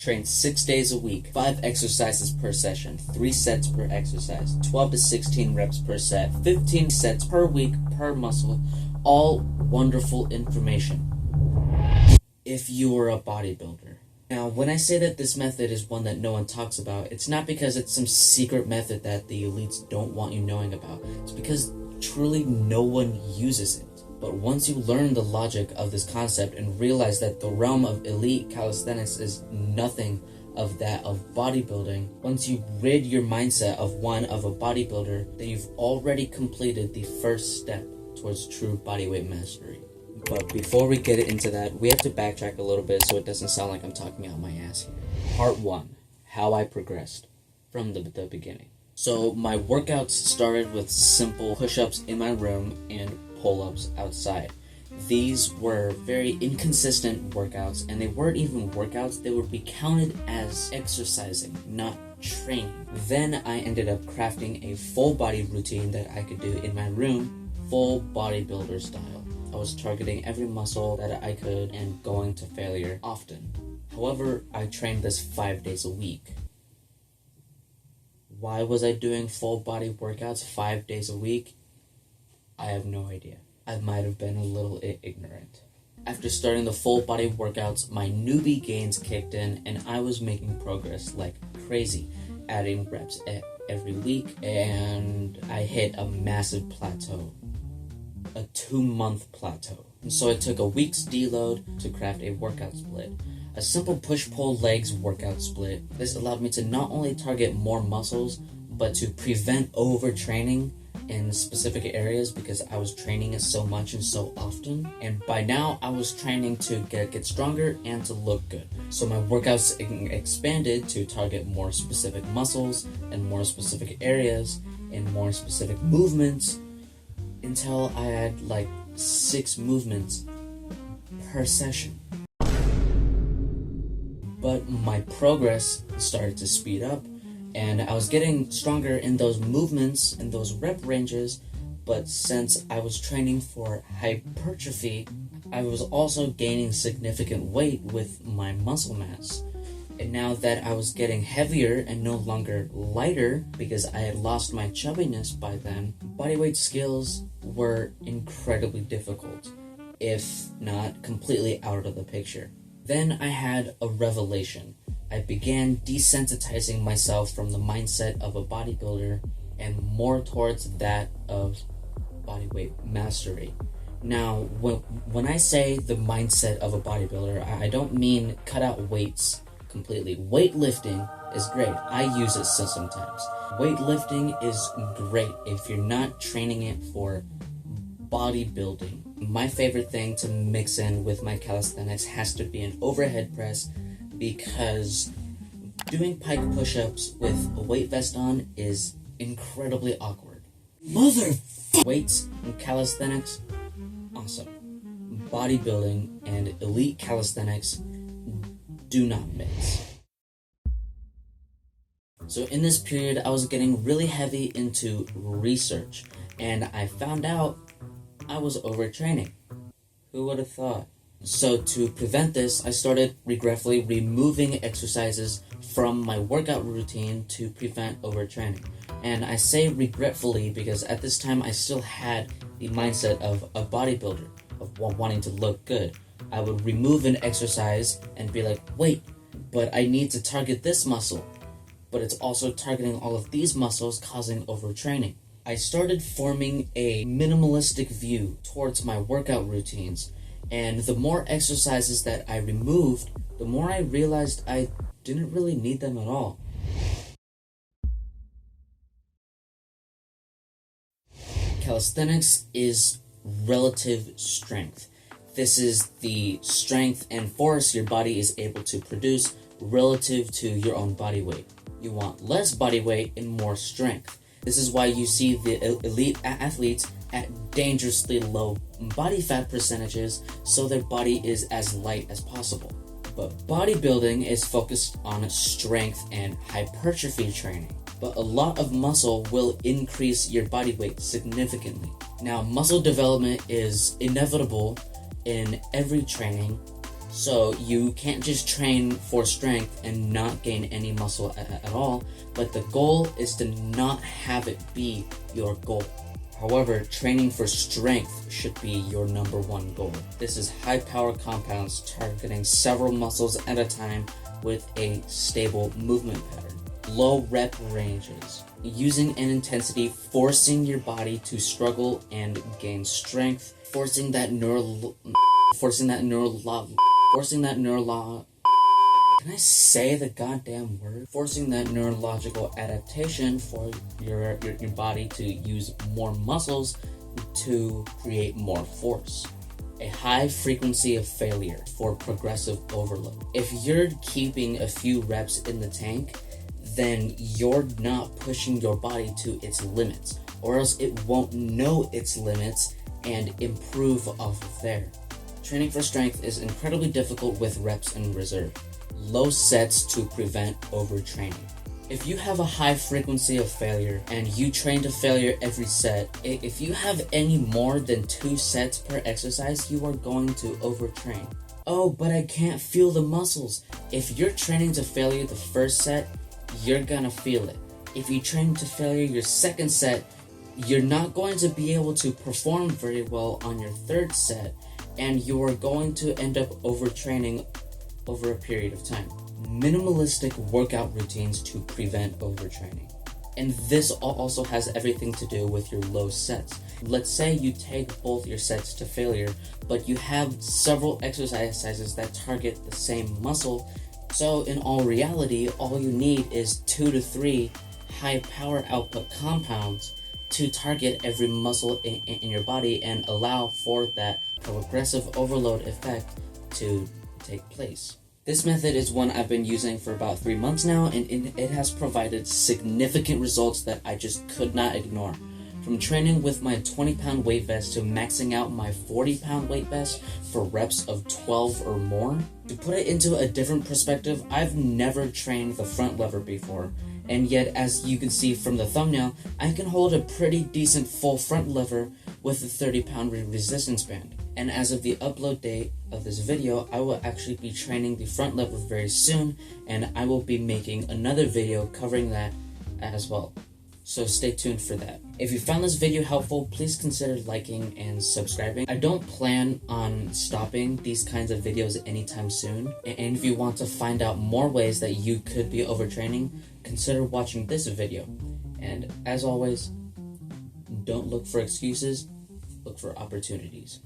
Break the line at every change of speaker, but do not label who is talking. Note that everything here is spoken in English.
Train 6 days a week, 5 exercises per session, 3 sets per exercise, 12 to 16 reps per set, 15 sets per week per muscle, all wonderful information if you are a bodybuilder. Now, when I say that this method is one that no one talks about, it's not because it's some secret method that the elites don't want you knowing about. It's because truly no one uses it. But once you learn the logic of this concept and realize that the realm of elite calisthenics is nothing of that of bodybuilding, once you rid your mindset of one of a bodybuilder, then you've already completed the first step towards true bodyweight mastery. But before we get into that, we have to backtrack a little bit so it doesn't sound like I'm talking out my ass here. Part 1. How I progressed from the beginning. So my workouts started with simple push-ups in my room and pull-ups outside. These were very inconsistent workouts, and they weren't even workouts, they would be counted as exercising, not training. Then I ended up crafting a full body routine that I could do in my room, full bodybuilder style. I was targeting every muscle that I could and going to failure often. However, I trained this 5 days a week. Why was I doing full body workouts 5 days a week? I have no idea. I might have been a little ignorant. After starting the full body workouts, my newbie gains kicked in and I was making progress like crazy, adding reps every week, and I hit a massive plateau, a 2-month plateau. And so it took a week's deload to craft a workout split. A simple push-pull legs workout split. This allowed me to not only target more muscles, but to prevent overtraining in specific areas because I was training it so much and so often. And by now, I was training to get stronger and to look good. So my workouts expanded to target more specific muscles and more specific areas and more specific movements until I had like 6 movements per session. But my progress started to speed up, and I was getting stronger in those movements and those rep ranges, but since I was training for hypertrophy, I was also gaining significant weight with my muscle mass. And now that I was getting heavier and no longer lighter because I had lost my chubbiness by then, bodyweight skills were incredibly difficult, if not completely out of the picture. Then I had a revelation. I began desensitizing myself from the mindset of a bodybuilder and more towards that of bodyweight mastery. Now, when I say the mindset of a bodybuilder, I don't mean cut out weights completely. Weightlifting is great. I use it sometimes. Weightlifting is great if you're not training it for bodybuilding. My favorite thing to mix in with my calisthenics has to be an overhead press, because doing pike push-ups with a weight vest on is incredibly awkward. Weights and calisthenics, awesome. Bodybuilding and elite calisthenics do not mix. So in this period, I was getting really heavy into research, and I found out I was overtraining. Who would have thought? So to prevent this, I started regretfully removing exercises from my workout routine to prevent overtraining. And I say regretfully because at this time I still had the mindset of a bodybuilder, of wanting to look good. I would remove an exercise and be like, wait, but I need to target this muscle. But it's also targeting all of these muscles, causing overtraining. I started forming a minimalistic view towards my workout routines, and the more exercises that I removed, the more I realized I didn't really need them at all. Calisthenics is relative strength. This is the strength and force your body is able to produce relative to your own body weight. You want less body weight and more strength. This is why you see the elite athletes at dangerously low body fat percentages, so their body is as light as possible. But bodybuilding is focused on strength and hypertrophy training. But a lot of muscle will increase your body weight significantly. Now, muscle development is inevitable in every training, So you can't just train for strength and not gain any muscle at all, but the goal is to not have it be your goal. However, training for strength should be your number one goal. This is high power compounds targeting several muscles at a time with a stable movement pattern. Low rep ranges, using an intensity, forcing your body to struggle and gain strength, forcing that can I say the goddamn word? Forcing that neurological adaptation for your body to use more muscles to create more force. A high frequency of failure for progressive overload. If you're keeping a few reps in the tank, then you're not pushing your body to its limits, or else it won't know its limits and improve off of there. Training for strength is incredibly difficult with reps in reserve. Low sets to prevent overtraining. If you have a high frequency of failure and you train to failure every set, if you have any more than 2 sets per exercise, you are going to overtrain. Oh, but I can't feel the muscles. If you're training to failure the first set, you're gonna feel it. If you train to failure your second set, you're not going to be able to perform very well on your third set, and you are going to end up overtraining over a period of time. Minimalistic workout routines to prevent overtraining. And this also has everything to do with your low sets. Let's say you take both your sets to failure, but you have several exercises that target the same muscle. So in all reality, all you need is 2 to 3 high power output compounds to target every muscle in your body and allow for that progressive overload effect to take place. This method is one I've been using for about 3 months now, and it has provided significant results that I just could not ignore. From training with my 20-pound weight vest to maxing out my 40-pound weight vest for reps of 12 or more. To put it into a different perspective, I've never trained the front lever before, and yet as you can see from the thumbnail, I can hold a pretty decent full front lever with a 30-pound resistance band. And as of the upload date of this video, I will actually be training the front lever very soon, and I will be making another video covering that as well. So stay tuned for that. If you found this video helpful, please consider liking and subscribing. I don't plan on stopping these kinds of videos anytime soon. And if you want to find out more ways that you could be overtraining, consider watching this video. And as always, don't look for excuses, look for opportunities.